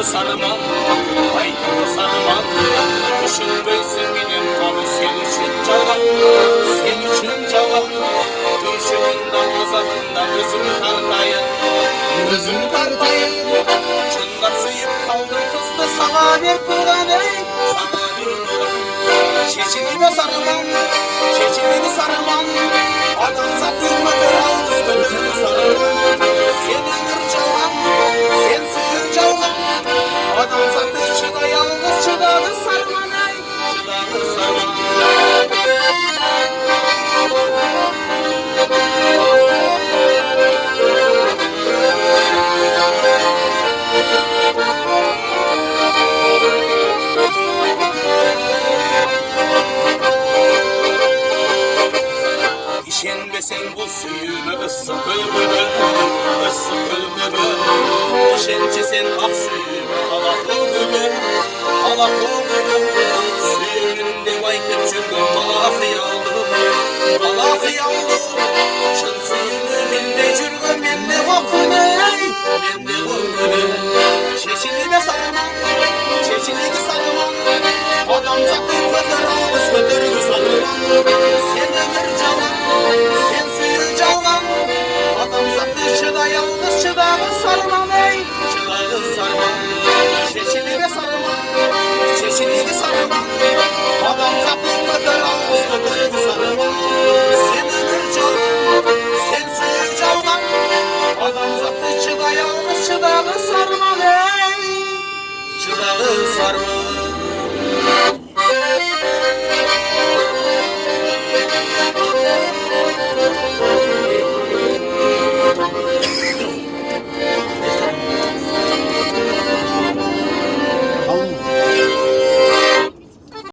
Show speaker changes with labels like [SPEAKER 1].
[SPEAKER 1] sarman, aynalı sarman. Kışın bölsün benim tabi sen için cavan, sen için cavan. Düşümünden azabından gözümü tartayın, gözümü tartayın. Çınlar suyup kaldım kızdı sana bir turan ey, sana bir turan. Çeçilini sarman, çeçilini sarman. Adamsa kıymetler almış gönlünü sarman. Sen ömür cavan, sen suyur cavan. Adamsa kıyçıda yalnız çıdağı sarman ey, çıdağı sarman. İşenmesen bu suyunu ısık bülbülü, ısık bülbülü. İşencesen ak suyunu alak bülbülü, alak bülbülü. Suyunun devaytip жүрген bala hıyaldı, bala hıyaldı. Şın suyunu mende жүрген mende vakını ey, mende vakını. Çeçilini sarman, çeçilini sarman. Adam zakı kötür almış kötürünü sarman. Sen ömür cavan, sen